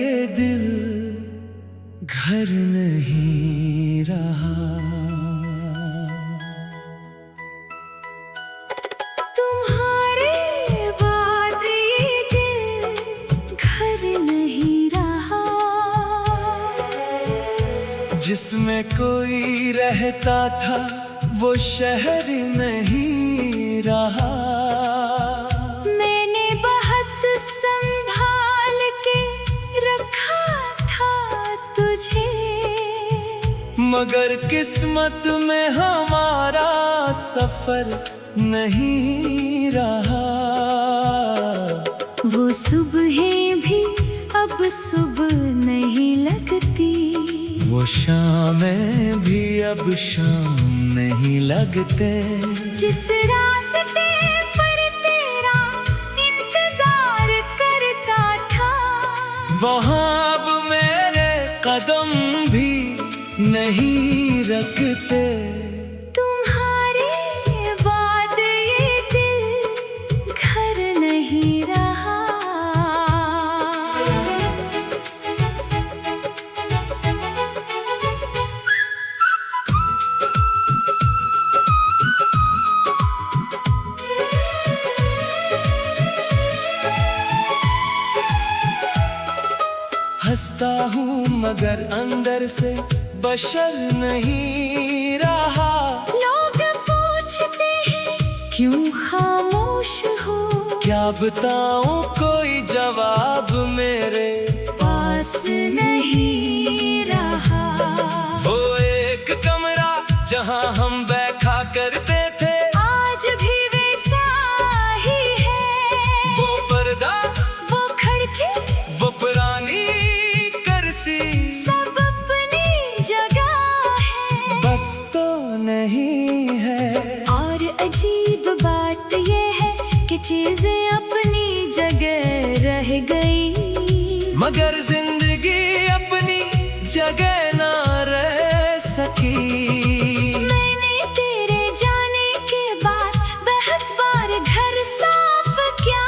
ये दिल घर नहीं रहा। तुम्हारे बाद ये दिल घर नहीं रहा। जिसमें कोई रहता था वो शहर नहीं रहा। मैंने बहुत संभाल के रखा था तुझे, मगर किस्मत में हमारा सफर नहीं रहा। वो सुबहें भी अब सुबह नहीं लगती, वो शामें भी अब शाम नहीं लगते। जिस रास्ते पर तेरा इंतजार करता था, वहाँ अब मेरे कदम भी नहीं रखते। तुम्हारे बाद ये दिल घर नहीं रहा। हंसता हूँ मगर अंदर से बशर नहीं रहा। लोग पूछते हैं क्यों खामोश हो, क्या बताऊँ कोई जवाब मेरे पास नहीं रहा। वो एक कमरा जहाँ हम बैठा करते थे, आज भी वैसा ही है। वो पर्दा, वो खिड़की, वो पुरानी कुर्सी, सब अपनी जगह है। बस तो नहीं है। और अजीब बात ये है कि चीजें अपनी जगह रह गई, मगर जिंदगी अपनी जगह ना रह सकी। मैंने तेरे जाने के बाद बहुत बार घर साफ किया,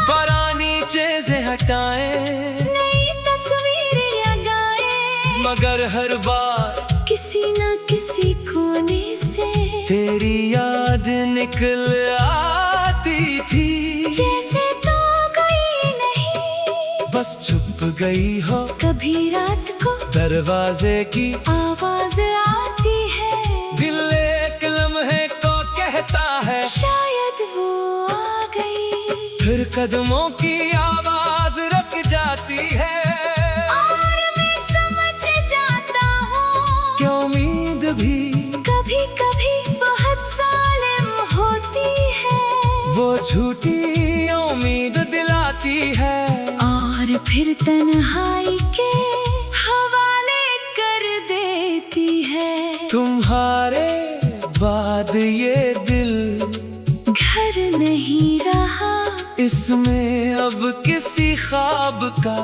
पुरानी चीजें हटाए, नई तस्वीरें लगाए, मगर हर बार किसी न किसी कोने से तेरी याद निकल आती थी। जैसे तो कोई नहीं, बस छुप गई हो कभी रात को दरवाजे की आवाज आती है। दिल एक लम्हे को कहता है शायद वो आ गई, फिर कदमों की आवाज रुक जाती है। और मैं समझ जाता हूँ कि उम्मीद भी कभी कभी बहुत जालिम होती है। वो झूठी उम्मीद दिलाती है, और फिर तन्हाई के हवाले कर देती है। तुम्हारे बाद ये दिल घर नहीं रहा, इसमें अब किसी ख्वाब का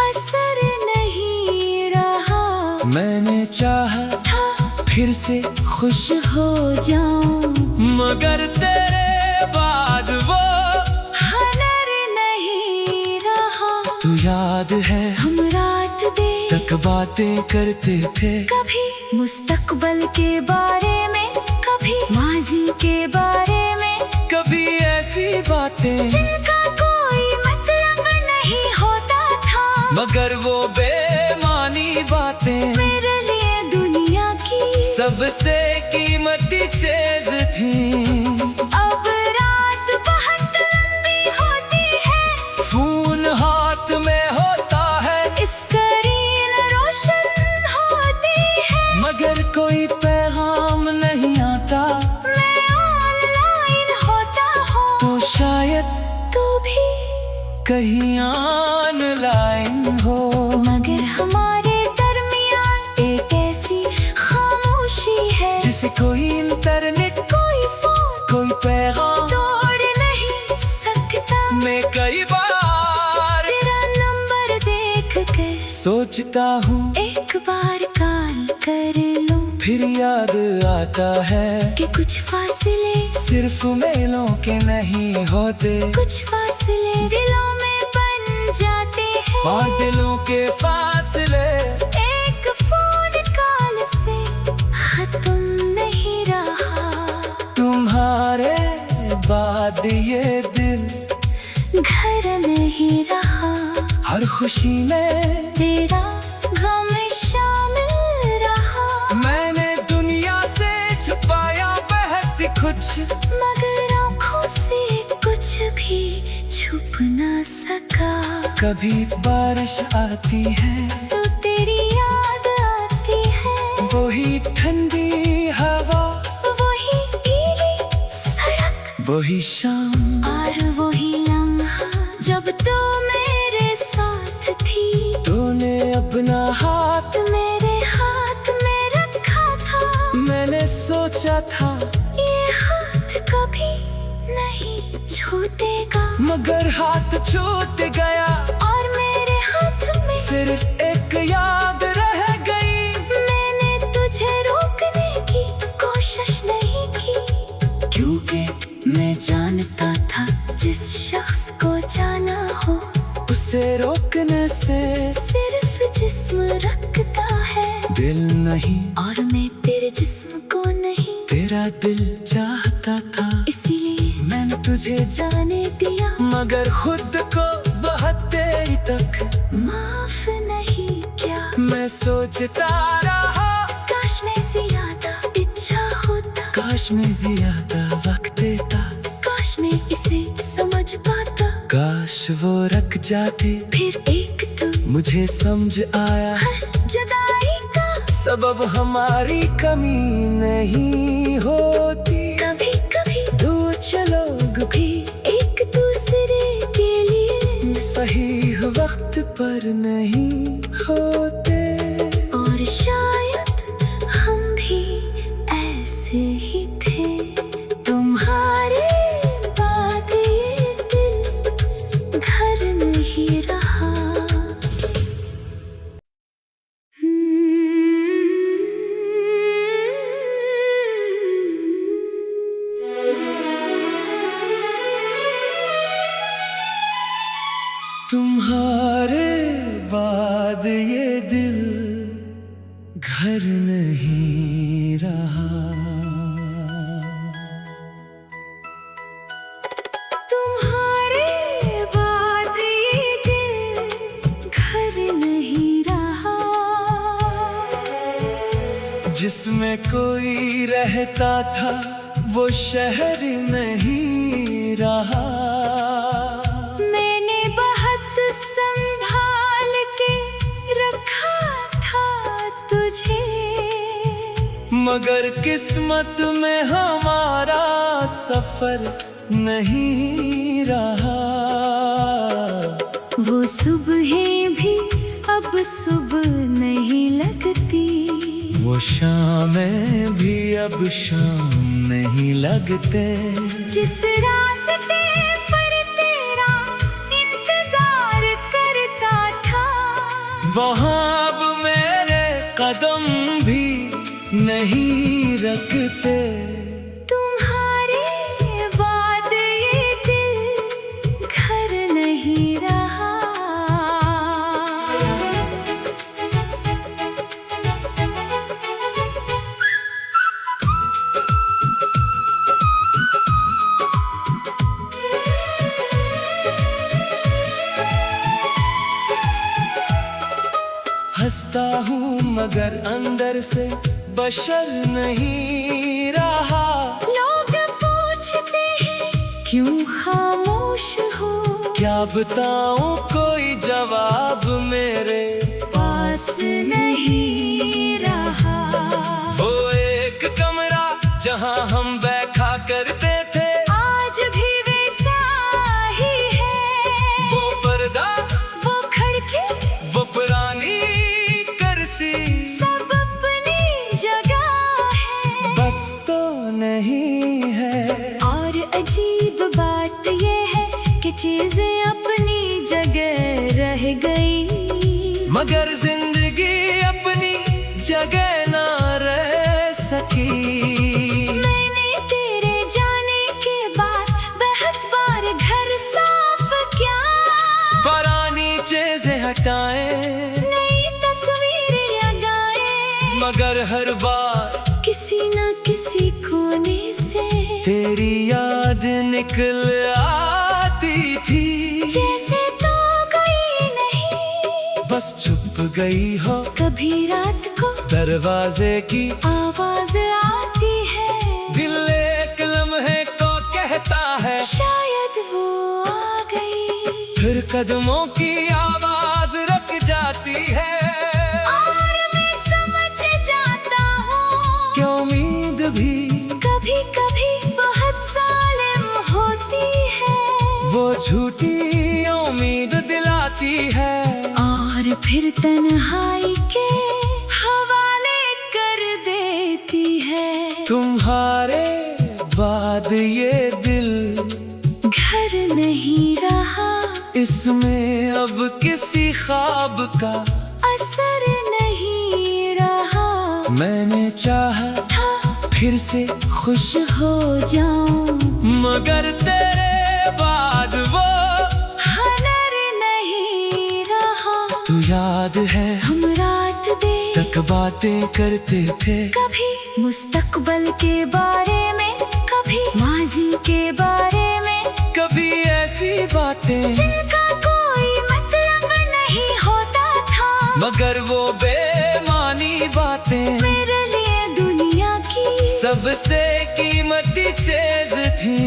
असर नहीं रहा। मैंने चाहा था फिर से खुश हो जाऊं, मगर तेरे बाद वो हनर नहीं रहा। तू याद है हम रात दे तक बातें करते थे, कभी मुस्तकबल के बारे में, कभी माजी के बारे में, कभी ऐसी बातें जिनका कोई मतलब नहीं होता था, मगर वो बेमानी बातें मेरे लिए दुनिया की सबसे कीमती चीज थी। अब रात बहुत लंबी होती है, फोन हाथ में होता है, स्क्रीन रोशन होती है, मगर कोई पैगाम नहीं आता। मैं ऑनलाइन होता हूँ, तो शायद तू भी कहीं ऑनलाइन हो, मगर हमारे दरमियान एक ऐसी खामोशी है, जिसे कोई इंटरनेट, कोई फोन, कोई पैगाम तोड़ नहीं सकता। मैं कई बार तेरा नंबर देख के सोचता हूँ एक बार कॉल कर लूं, फिर याद आता है कि कुछ फासले सिर्फ मेलों के नहीं होते, कुछ फासले दिलों में बन जाते हैं। और दिलों के फासले एक फोन कॉल से खत्म नहीं रहा। तुम्हारे बाद ये दिल घर नहीं रहा। हर खुशी में तेरा गम शामिल रहा। मैंने दुनिया से छुपाया बहुत कुछ, मगर आँखों से कुछ भी छुप ना सका। कभी बारिश आती है तो तेरी याद आती है। वही ठंडी हवा, वही गीली सड़क, वही शाम और वही लम्हा जब तो मेरे साथ थी। तूने अपना हाथ मेरे हाथ में रखा था। मैंने सोचा था ये हाथ कभी नहीं छूटेगा, मगर हाथ छूट गया। और मेरे हाथ में सिर्फ एक याद रह गई। मैंने तुझे रोकने की कोशिश नहीं की, क्योंकि मैं जानता था जिस शख्स को जाना हो उसे रोकने से सिर्फ जिस्म रखता है, दिल नहीं। और मैं तेरे जिस्म को नहीं, तेरा दिल चाहता था, इसीलिए मैंने तुझे जाने दिया। मगर खुद को बहुत देर तक माफ नहीं किया। मैं सोचता रहा, काश मैं ज्यादा इच्छा होता, काश मैं ज्यादा वक्त देता, काश मैं इसे समझ पाता। काश वो रख जाते। फिर एक तो मुझे समझ आया हर जुदाई का सबब हमारी कमी नहीं होती। कभी कभी दो लोग भी एक दूसरे के लिए सही वक्त पर नहीं होते। और शायद हम भी ऐसे ही थे। तुम्हारे बाद ये दिल घर नहीं रहा। तुम्हारे बाद ये दिल घर नहीं रहा। तुम्हारे बाद ये दिल घर नहीं रहा। जिसमें कोई रहता था वो शहर नहीं रहा। मैंने बहुत संभाल के रखा था तुझे, मगर किस्मत में हमारा सफर नहीं रहा। वो सुबहें भी अब सुबह नहीं लगती। वो शामें भी अब शाम नहीं लगते। जिस रास्ते पर तेरा इंतजार करता था, वहाँ अब मेरे कदम भी नहीं रखते। तुम्हारे बाद ये दिल घर नहीं रहा। हंसता हूँ मगर अंदर से बशर नहीं रहा। लोग पूछते हैं क्यों खामोश हो, क्या बताऊँ कोई जवाब मेरे पास नहीं रहा। वो एक कमरा जहाँ हम बैठा करते थे, आज भी वैसा ही है। वो पर्दा, वो खिड़की, वो पुरानी कुर्सी, सब अपनी जगह है। बस तो नहीं है। और अजीब बात ये है कि चीजें अपनी जगह रह गई, मगर जिंदगी अपनी जगह ना रह सकी। मैंने तेरे जाने के बाद बहुत बार घर साफ किया, पुरानी चीजें हटा बनाए, नई तस्वीरें लगाए, मगर हर बार किसी न किसी कोने से तेरी याद निकल आती थी। जैसे तो गई नहीं, बस छुप गई हो कभी रात को दरवाजे की आवाज आती है। दिल एक लम्हे को कहता है, शायद वो आ गई। फिर कदमों की आवाज रुक जाती है। और मैं समझ जाता हूँ क्या उम्मीद भी कभी कभी बहुत जालिम होती है। वो झूठी उम्मीद दिलाती है, और फिर तन्हाई के हवाले कर देती है। तुम्हारे बाद ये दिल घर नहीं रहा, इसमें अब किसी ख्वाब का असर नहीं रहा। मैंने चाहा था फिर से खुश, हो जाऊं, मगर तेरे बाद वो हनर नहीं रहा। तू याद है हम रात देर तक बातें करते थे, कभी मुस्तकबल के बारे में, कभी माजी के बारे में, कभी ऐसी बातें जिनका कोई मतलब नहीं होता था। मगर वो बेमानी बातें मेरे लिए दुनिया की सबसे कीमती चीज थी।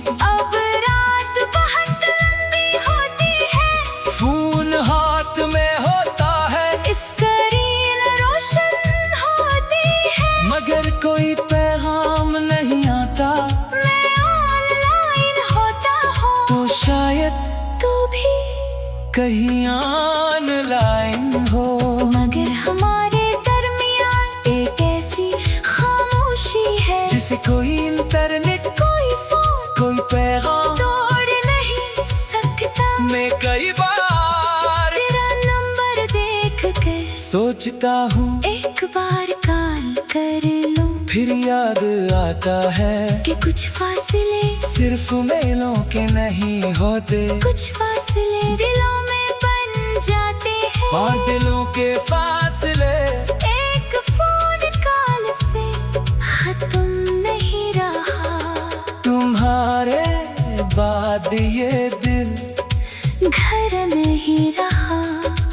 अब रात बहुत लंबी होती है, फोन हाथ में होता है, स्क्रीन रोशन होती है, मगर कोई पैगाम नहीं आता। मैं ऑनलाइन होता हूँ, तो शायद तू भी, कहीं ऑनलाइन हो, मगर हमारे दरमियान एक ऐसी खामोशी है जिसे कोई इंटरनेट, कोई फोन कोई पैगाम तोड़ नहीं सकता। मैं कई बार तेरा नंबर देख कर सोचता हूँ, एक बार कॉल कर लूं, फिर याद आता है कि कुछ फासले, सिर्फ मेलों के नहीं होते। कुछ फासले दिलों में बन जाते हैं। हाँ, दिलों के फासले एक फोन कॉल से खत्म नहीं रहा। तुम्हारे बाद ये दिल घर नहीं रहा,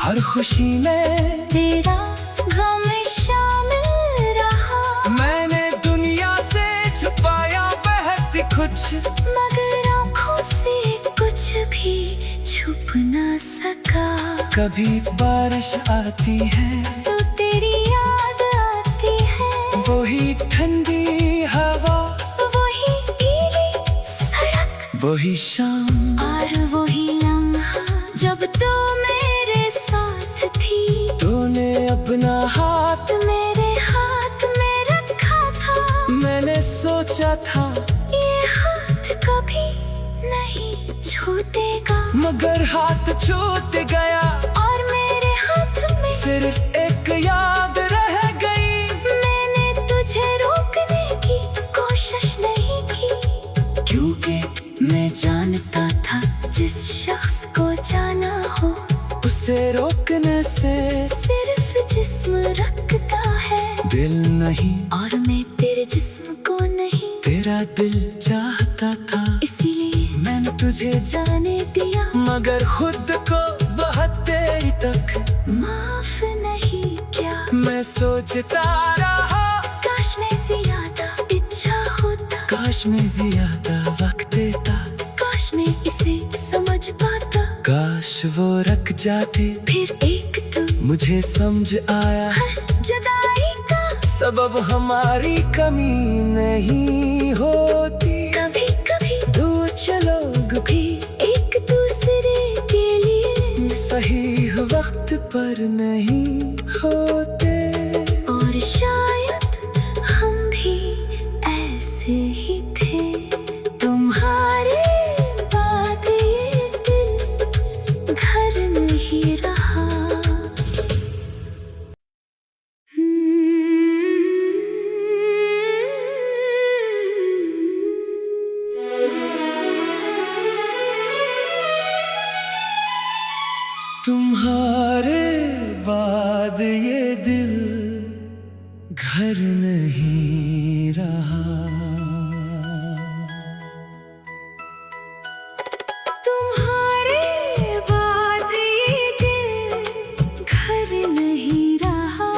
हर खुशी में तेरा गम शामिल रहा। मैंने दुनिया से छुपाया बहुत कुछ, मगर आँखों से कुछ भी छुप ना सका। कभी बारिश आती है, तो तेरी याद आती है, वही ठंडी हवा, वही पीली सड़क, वही शाम, और वही लम्हा जब तू मेरे साथ थी। तूने अपना हाथ मेरे हाथ में रखा था, मैंने सोचा था ये हाथ कभी नहीं छूटेगा, मगर हाथ छूट गया। और मेरे हाथ में सिर्फ एक याद रह गई, मैंने तुझे रोकने की कोशिश नहीं की, क्योंकि मैं जानता था जिस शख्स को जाना हो उसे रोकने से सिर्फ जिस्म रखता है। दिल नहीं, और मैं तेरे जिस्म को नहीं, तेरा दिल चाहता था, इसीलिए मैंने तुझे जाने दिया, मगर खुद को बहुत देर तक माफ नहीं किया। मैं सोचता रहा, काश मैं ज्यादा इच्छा होता, काश मैं ज्यादा वक्त देता, काश मैं इसे समझ पाता। काश वो रख जाते, फिर एक तो मुझे समझ आया हर जुदाई का सबब हमारी कमी नहीं होती। कभी कभी दो लोग भी एक दूसरे के लिए सही वक्त पर नहीं होते। और शायद हम भी ऐसे ही थे। तुम्हारे बाद ये दिल घर नहीं रहा। तुम्हारे तुम्हारे बाद ये दिल घर नहीं रहा। तुम्हारे बाद ये दिल घर नहीं रहा।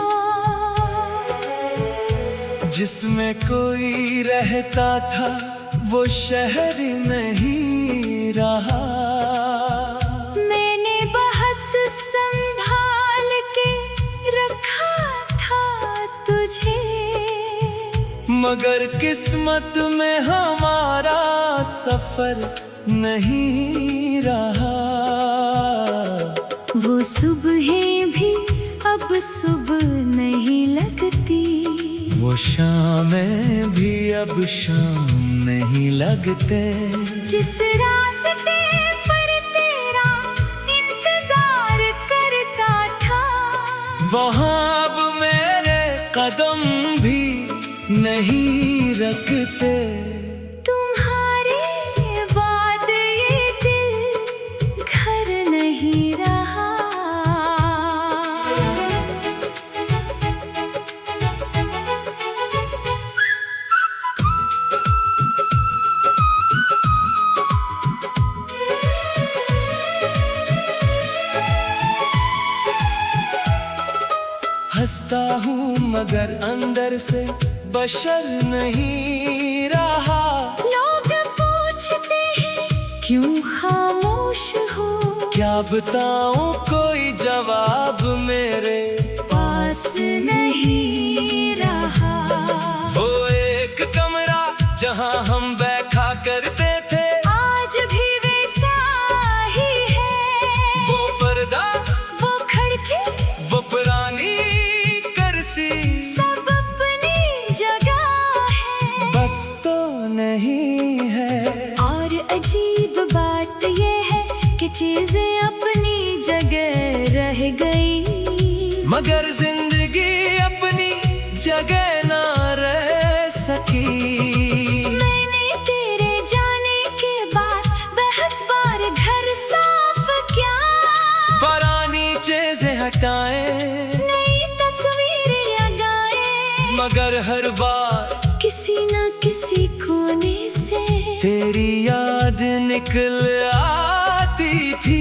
जिसमें कोई रहता था वो शहर नहीं रहा। मैंने बहुत संभाल के रखा था तुझे, मगर किस्मत में हमारा सफर नहीं रहा। वो सुबहें भी अब सुबह नहीं लगती, वो शामें भी अब शाम नहीं लगते। जिस रास्ते पर तेरा इंतजार करता था, वहाँ अब मेरे कदम भी नहीं रखते। तुम्हारे बाद ये दिल घर नहीं रहा। हंसता हूँ मगर अंदर से बशर नहीं रहा। लोग पूछते हैं क्यों खामोश हो, क्या बताऊँ कोई जवाब मेरे पास नहीं रहा। वो एक कमरा जहाँ हम बैठा करते थे, आज भी वैसा ही है। वो पर्दा, वो खिड़की, वो पुरानी कुर्सी, सब अपनी जगह है। बस तो नहीं है। और अजीब बात ये है कि चीजें अपनी जगह रह गई, मगर जिंदगी अपनी जगह ना रह सकी। मैंने तेरे जाने के बाद बहुत बार घर साफ किया, पुरानी चीजें हटाए, नई तस्वीरें लगाए, मगर हर बार किसी न किसी कोने से तेरी याद निकल आती थी।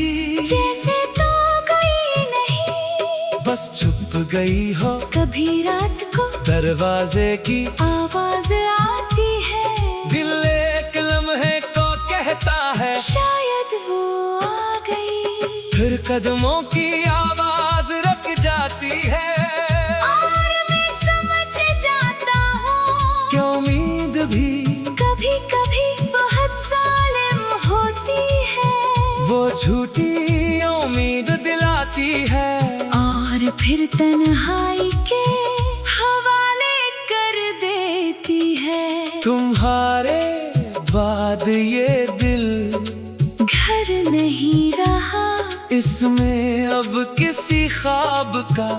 जैसे तो कोई नहीं, बस छुप गई हो कभी रात को दरवाजे की आवाज आती है। दिल एक लम्हे को कहता है शायद वो आ गई, फिर कदमों की आवाज रुक जाती है। और मैं समझ जाता हूँ कि उम्मीद भी कभी कभी बहुत जालिम होती है। वो झूठी उम्मीद दिलाती है, और फिर तन्हाई के हवाले कर देती है। तुम्हारे बाद ये दिल घर नहीं रहा, इसमें अब किसी ख्वाब का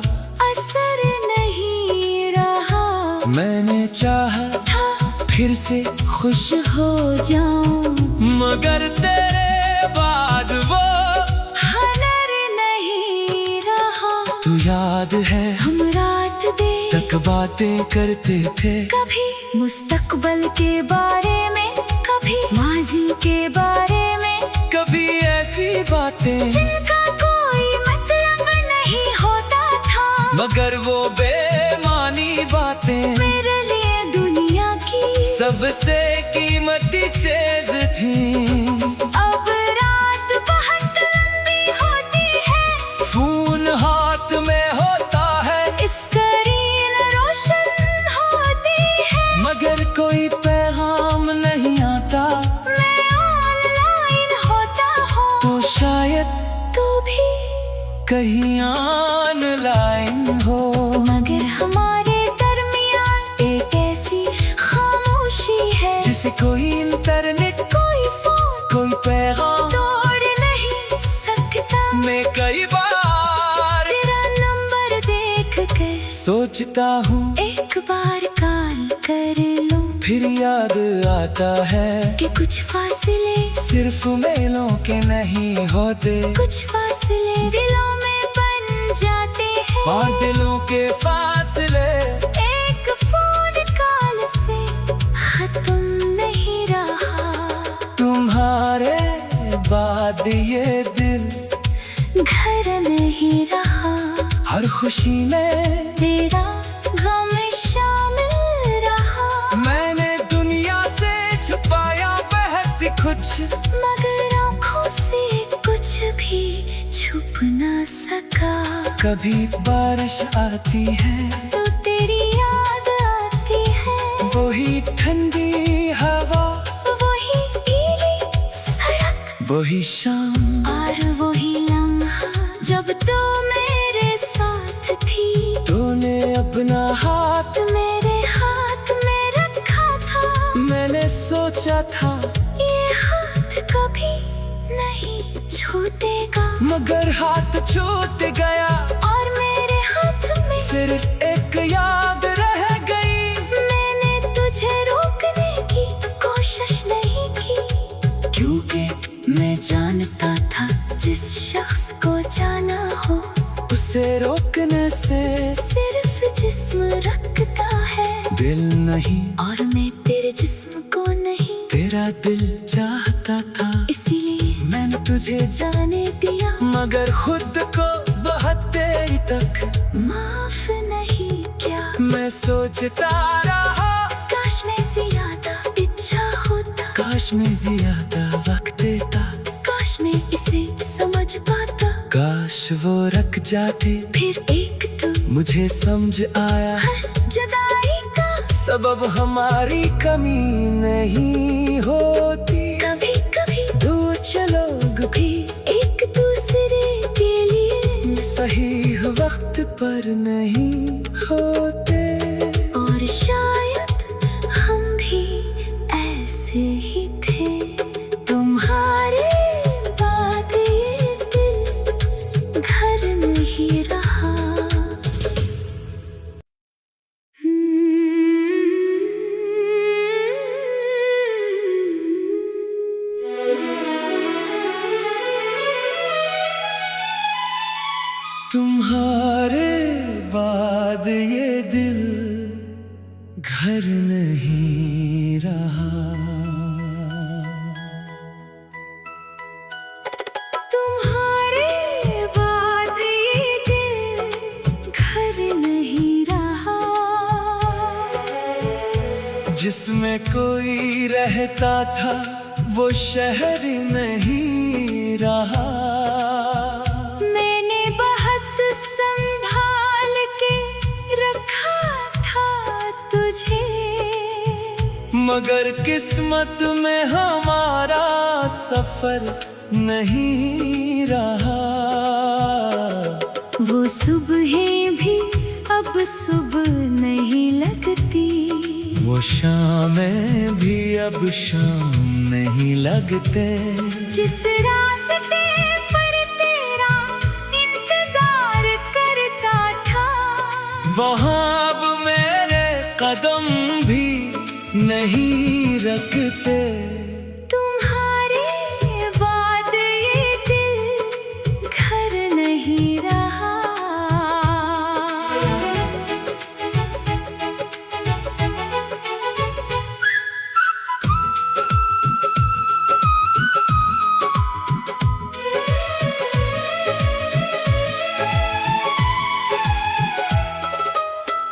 असर नहीं रहा। मैंने चाहा था फिर से खुश हो जाऊं, मगर तेरे बाद वो हनर नहीं रहा। तू याद है हम रात देर तक बातें करते थे, कभी मुस्तकबल के बारे में, कभी माजी के बारे में, कभी ऐसी बातें जिनका कोई मतलब नहीं होता था, मगर वो बेमानी बातें मेरे लिए दुनिया की सबसे कीमती चीज थी। अब रात बहुत लंबी होती है, फोन हाथ में होता है, स्क्रीन रोशन होती है, मगर कोई पैगाम नहीं आता। मैं ऑनलाइन होता हूँ, तो शायद तू भी कहीं ऑनलाइन हो, मगर हमारे दरमियान एक ऐसी खामोशी है, जिसे कोई इंटरनेट, कोई फोन, कोई पैगाम तोड़ नहीं सकता। मैं कई बार तेरा नंबर देख कर सोचता हूँ एक बार कॉल कर लूं, फिर याद आता है कि कुछ फासले सिर्फ मेलों के नहीं होते। कुछ फासले दिलों में बन पांच दिलों के फासले एक फोन कॉल से खत्म नहीं रहा। तुम्हारे बाद ये दिल घर नहीं रहा। हर खुशी में तेरा गम शामिल रहा। मैंने दुनिया से छुपाया बहुत कुछ, मगर आँखों से कुछ भी छुप ना सका। कभी बारिश आती है तो तेरी याद आती है। वही ठंडी हवा, वही गीली सड़क, वही शाम और वही लम्हा जब तो मेरे साथ थी। तूने अपना हाथ मेरे हाथ में रखा था। मैंने सोचा था ये हाथ कभी नहीं छूटेगा, मगर हाथ छूट गया। और मेरे हाथ में सिर्फ एक याद रह गई। मैंने तुझे रोकने की कोशिश नहीं की, क्योंकि मैं जानता था जिस शख्स को जाना हो उसे रोकने से सिर्फ जिस्म रखता है, दिल नहीं। और मैं तेरे जिस्म को नहीं, तेरा दिल चाहता था, इसीलिए मैंने तुझे जाने दिया। मगर खुद को बहुत देर तक माफ नहीं किया। मैं सोचता रहा काश मैं ज्यादा इच्छा होता, काश मैं ज्यादा वक्त देता, काश मैं इसे समझ पाता। काश वो रख जाते। फिर एक तो मुझे समझ आया हर जुदाई का सबब हमारी कमी नहीं होती। कभी कभी दो लोग भी एक दूसरे के लिए सही वक्त पर नहीं होते। और शायद हम भी ऐसे ही थे। तुम्हारे बाद ये दिल घर नहीं रहा। तुम्हारे बाद ये दिल घर नहीं रहा। तुम्हारे बाद ये दिल घर नहीं रहा। जिसमें कोई रहता था वो शहर नहीं रहा। मैंने बहुत संभाल के रखा था तुझे, मगर किस्मत में हमारा सफर नहीं रहा। वो सुबहें भी अब सुबह नहीं लगती। वो शामें भी अब शाम नहीं लगते। जिस रास्ते पर तेरा इंतजार करता था, वहाँ अब मेरे कदम भी नहीं रखते। तुम्हारे बाद ये दिल घर नहीं रहा।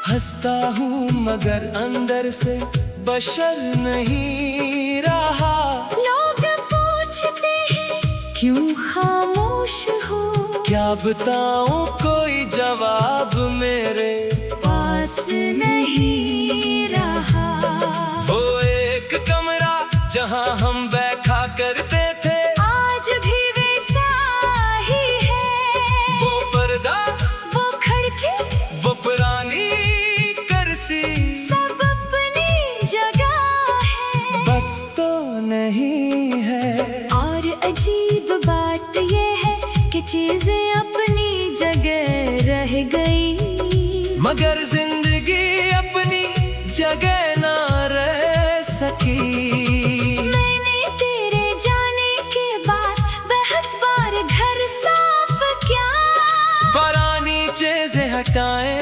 हंसता हूँ मगर अंदर से बशर नहीं रहा। लोग पूछते हैं क्यों खामोश हो, क्या बताऊँ कोई जवाब मेरे पास नहीं रहा। वो एक कमरा जहाँ हम बैठा करते थे, आज भी वैसा ही है। वो पर्दा, वो खिड़की, वो पुरानी कुर्सी, सब अपनी जगह है। बस तो नहीं है। और अजीब बात ये है कि चीजें अपनी जगह रह गई, मगर जिंदगी अपनी जगह ना रह सकी। मैंने तेरे जाने के बाद बहुत बार घर साफ किया। पुरानी चीजें हटाए,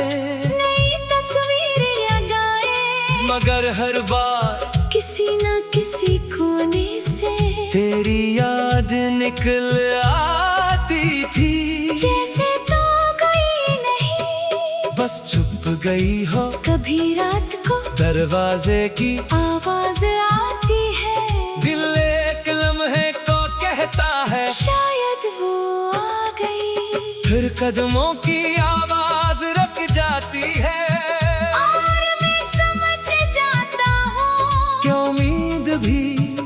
नई तस्वीरें लगाए, मगर हर बार किसी न किसी कोने से तेरी याद निकल आती थी। जैसे तो कोई नहीं, बस छुप गई हो कभी रात को दरवाजे की आवाज आती है। दिल एक लम्हे को कहता है, शायद वो आ गई। फिर कदमों की आवाज रुक जाती है, और मैं समझ जाता हूँ क्या उम्मीद भी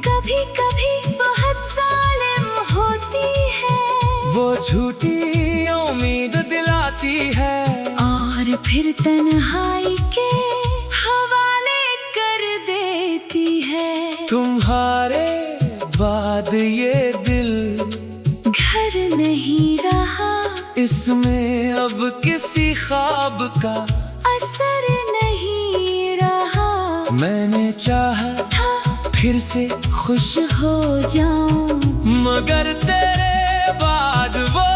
कभी कभी बहुत जालिम होती है। वो झूठी उम्मीद दिलाती है, और फिर तन्हाई के हवाले कर देती है। तुम्हारे बाद ये दिल घर नहीं रहा, इसमें अब किसी ख्वाब का असर नहीं रहा। मैंने चाहा था फिर से खुश, हो जाऊं, मगर तेरे बाद वो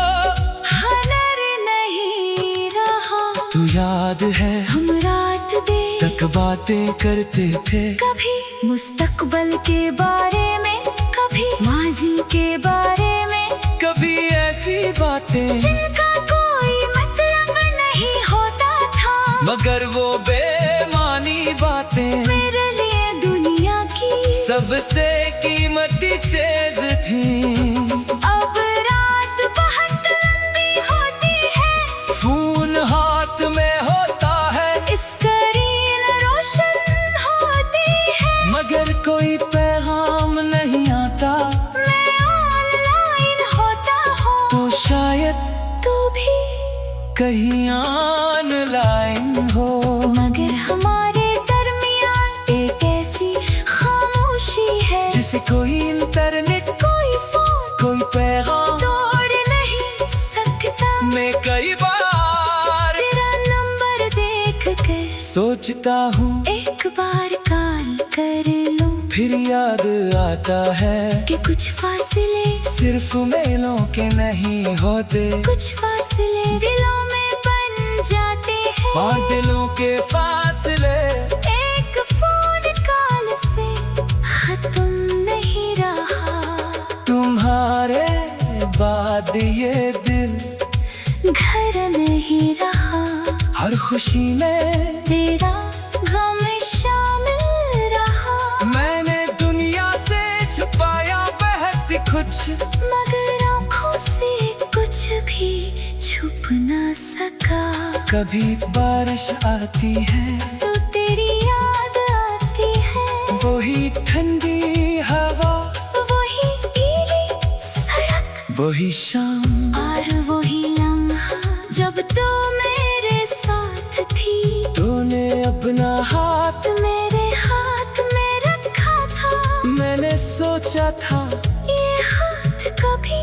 हनर नहीं रहा। तू याद है हम रात देर तक बातें करते थे, कभी मुस्तकबल के बारे में, कभी माजी के बारे में, कभी ऐसी बातें जिनका कोई मतलब नहीं होता था। मगर वो बेमानी बातें मेरे लिए दुनिया की सबसे कीमती चीज थी। अब रात बहुत लंबी होती है, फोन हाथ में होता है, स्क्रीन रोशन होती है, मगर कोई पैगाम नहीं आता। मैं ऑनलाइन होता हूँ, तो शायद तू भी कहीं ऑनलाइन हो, मगर हमारे दरमियान एक ऐसी खामोशी है, जिसे कोई इंटरनेट, कोई फोन, कोई पैगाम तोड़ नहीं सकता। मैं कई बार तेरा नंबर देख कर सोचता हूँ, एक बार कॉल कर लूं, फिर याद आता है कि कुछ फासले, सिर्फ मेलों के नहीं होते, कुछ फासले दिलों में बन जाते हैं। और दिलों के फासले एक फोन कॉल से खत्म नहीं रहा। तुम्हारे बाद ये दिल घर नहीं रहा, हर खुशी में तेरा गम शामिल रहा। मैंने दुनिया से छुपाया बहुत कुछ, मगर आँखों से कुछ भी छुप ना सका। कभी बारिश आती है, तो तेरी याद आती है, वही ठंडी हवा, वही गीली सड़क, वही शाम, और वही लम्हा जब तू मेरे साथ थी। तूने अपना हाथ मेरे हाथ में रखा था, मैंने सोचा था ये हाथ कभी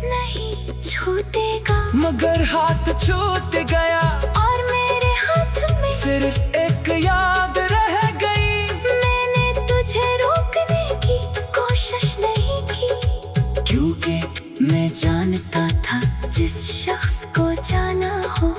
नहीं छूटेगा, मगर हाथ छूट गया। और मेरे हाथ में सिर्फ एक याद रह गई, मैंने तुझे रोकने की कोशिश नहीं की, क्योंकि मैं जानता था जिस शख्स को जाना हो,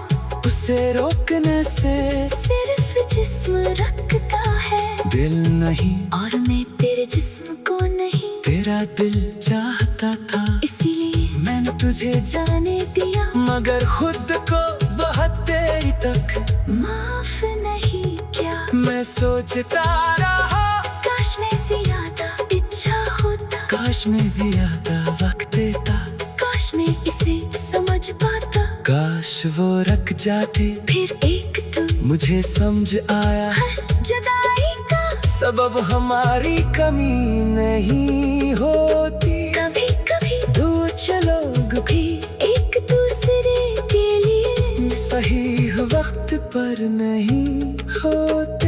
उसे रोकने से सिर्फ जिस्म रखता है, दिल नहीं। और मैं तेरे जिस्म को नहीं, तेरा दिल चाहता था, इसीलिए मैंने तुझे जाने दिया, मगर खुद को बहुत देर तक माफ नहीं किया। मैं सोचता रहा, काश मैं ज्यादा इच्छा होता, काश मैं ज्यादा वक्त देता, काश मैं इसे समझ पाता, काश वो रख जाते। फिर एक तो मुझे समझ आया, हर जुदाई का सबब हमारी कमी नहीं होती, कभी कभी दूर लोग भी एक दूसरे के लिए सही वक्त पर नहीं होते।